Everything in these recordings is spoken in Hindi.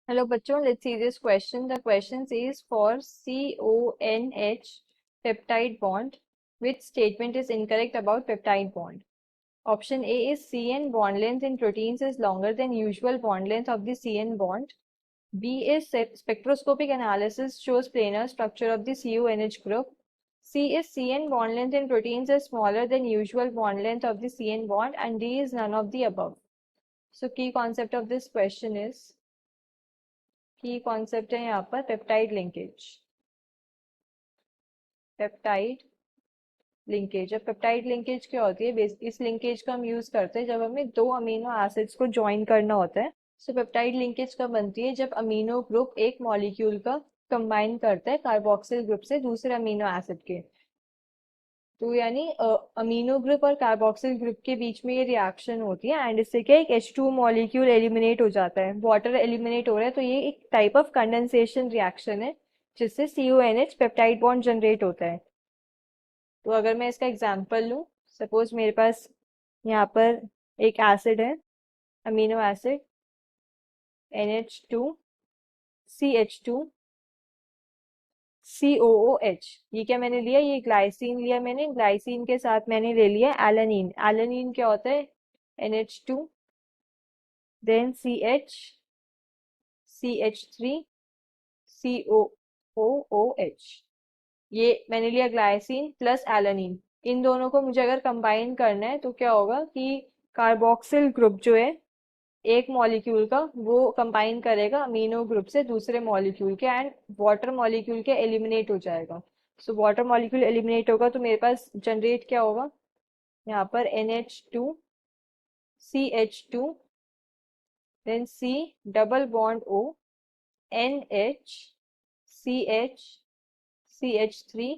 Hello बच्चों, let's see this question. The question says for CONH peptide bond, which statement is incorrect about peptide bond? Option A is CN bond length in proteins is longer than usual bond length of the CN bond. B is spectroscopic analysis shows planar structure of the CONH group. C is CN bond length in proteins is smaller than usual bond length of the CN bond, and D is none of the above. So key concept of this question is की कॉन्सेप्ट है यहाँ पर पेप्टाइड लिंकेज। पेप्टाइड लिंकेज, अब पेप्टाइड लिंकेज क्या होती है? इस लिंकेज का हम यूज करते हैं जब हमें दो अमीनो एसिड्स को ज्वाइन करना होता है। सो पेप्टाइड लिंकेज कब बनती है? जब अमीनो ग्रुप एक मॉलिक्यूल का कंबाइन करता है कार्बोक्सिल ग्रुप से दूसरे अमीनो एसिड के। तो यानी अमीनो ग्रुप और कार्बोक्सिल ग्रुप के बीच में ये रिएक्शन होती है एंड इससे क्या एक H2 मॉलिक्यूल एलिमिनेट हो जाता है, वाटर एलिमिनेट हो रहा है। तो ये एक टाइप ऑफ कंडेंसेशन रिएक्शन है जिससे CONH पेप्टाइड बॉन्ड जनरेट होता है। तो अगर मैं इसका एग्जांपल लूँ, सपोज मेरे पास यहाँ पर एक एसिड है, amino acid NH2 CH2 COOH। ये क्या मैंने लिया? ये ग्लाइसिन लिया मैंने, ग्लाइसिन के साथ मैंने ले लिया एलानीन। एलानीन क्या होता है? NH2 then CH3 COOH। ये मैंने लिया ग्लाइसिन प्लस एलानीन। इन दोनों को मुझे अगर कंबाइन करना है तो क्या होगा कि कार्बोक्सिल ग्रुप जो है एक मॉलिक्यूल का वो कंबाइन करेगा अमीनो ग्रुप से दूसरे मॉलिक्यूल के एंड वाटर मॉलिक्यूल के एलिमिनेट हो जाएगा। सो वाटर मॉलिक्यूल एलिमिनेट होगा तो मेरे पास जनरेट क्या होगा? यहाँ पर NH2 CH2 then C double bond O NH CH CH3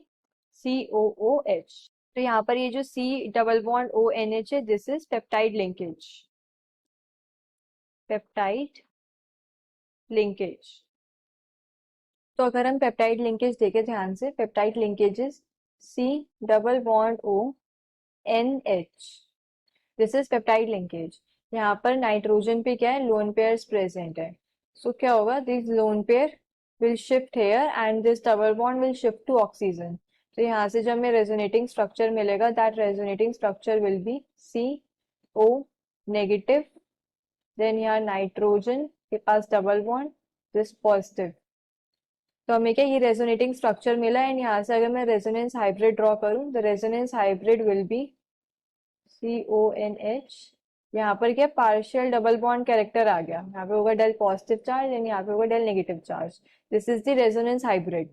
COOH। तो यहाँ पर ये जो C double bond O NH है, this is peptide linkage. Peptide linkage. तो अगर हम पेप्टाइड लिंकेज देखें ध्यान से, peptide linkages C double bond O NH, this is peptide linkage. यहाँ पर नाइट्रोजन पे क्या है? लोन पेयर्स प्रेजेंट है। सो क्या होगा? This lone pair will shift here and this double bond will shift to oxygen. तो यहाँ से जब हमें रेजोनेटिंग स्ट्रक्चर मिलेगा, that resonating structure will be CO negative, then यहाँ नाइट्रोजन के पास डबल बॉन्ड, दिस पॉजिटिव। तो हमें क्या ये रेजोनेटिंग स्ट्रक्चर मिला एंड यहाँ से अगर मैं रेजोनेंस हाइब्रिड ड्रॉ करूँ, the resonance hybrid will be CONH। यहाँ पर क्या पार्शियल डबल बॉन्ड कैरेक्टर आ गया, यहाँ पे होगा डेल पॉजिटिव चार्ज एंड यहाँ पे होगा del negative charge. This is the resonance hybrid.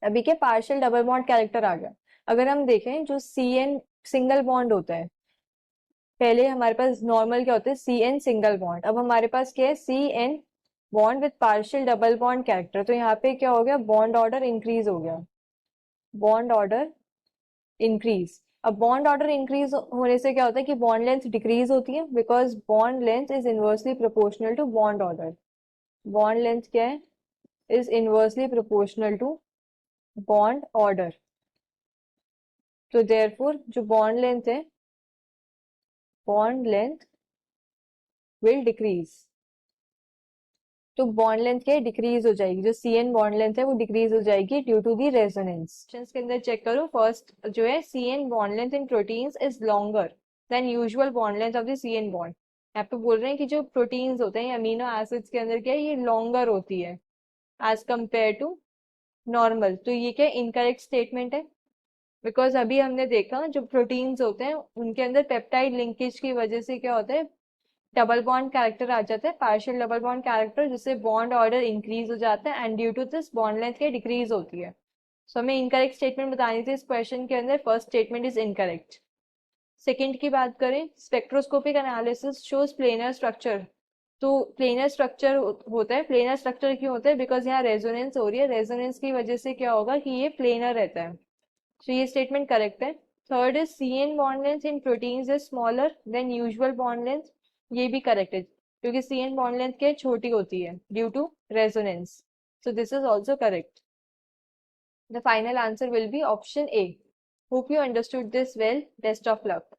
अभी क्या पार्शियल डबल बॉन्ड कैरेक्टर आ गया। अगर हम देखें जो CN सिंगल बॉन्ड होता है, पहले हमारे पास नॉर्मल क्या होता है? CN single bond. अब हमारे पास क्या है? CN bond with partial double bond character. तो यहाँ पे क्या हो गया? बॉन्ड ऑर्डर इंक्रीज हो गया, बॉन्ड ऑर्डर इंक्रीज। अब बॉन्ड ऑर्डर इंक्रीज होने से क्या होता है कि बॉन्ड लेंथ डिक्रीज होती है, because bond length is inversely proportional to bond order. Bond length क्या है? Is inversely proportional to bond order. तो देयरफॉर जो बॉन्ड लेंथ है, बॉन्ड लेंथ विल डिक्रीज। तो बॉन्ड लेंथ क्या है? डिक्रीज हो जाएगी। जो CN बॉन्ड लेंथ है वो डिक्रीज हो जाएगी ड्यू टू दी रेजोनेंस। के अंदर चेक करो, फर्स्ट जो है CN bond length in proteins is longer than usual bond length of the CN bond. यहाँ पे बोल रहे हैं कि जो प्रोटीन्स होते हैं अमीनो एसिड्स के अंदर क्या है? ये लॉन्गर होती है एज कंपेयर टू नॉर्मल। तो ये क्या इनकरेक्ट स्टेटमेंट है? बिकॉज अभी हमने देखा जो प्रोटीन्स होते हैं उनके अंदर पेप्टाइड लिंकेज की वजह से क्या होता है? डबल बॉन्ड कैरेक्टर आ जाता है, पार्शियल डबल बॉन्ड कैरेक्टर, जिससे बॉन्ड ऑर्डर इंक्रीज हो जाता है and due to this bond length क्या डिक्रीज होती है। सो हमें इनकरेक्ट स्टेटमेंट बतानी थी इस क्वेश्चन के अंदर। First statement is incorrect. Second की बात करें, spectroscopic analysis shows planar structure. तो प्लेनर स्ट्रक्चर होता है। प्लेनर स्ट्रक्चर क्यों होता है? बिकॉज यहाँ रेजोनेंस हो रही है, रेजोनेंस की वजह से क्या होगा कि ये प्लेनर रहता है। तो ये स्टेटमेंट करेक्ट है। Third is CN bond length in proteins is smaller than usual bond length. ये भी करेक्ट है क्योंकि CN बॉन्ड लेंथ क्या छोटी होती है due to resonance. So this is also correct. The final answer will be option A। Hope you understood this well. Best of luck.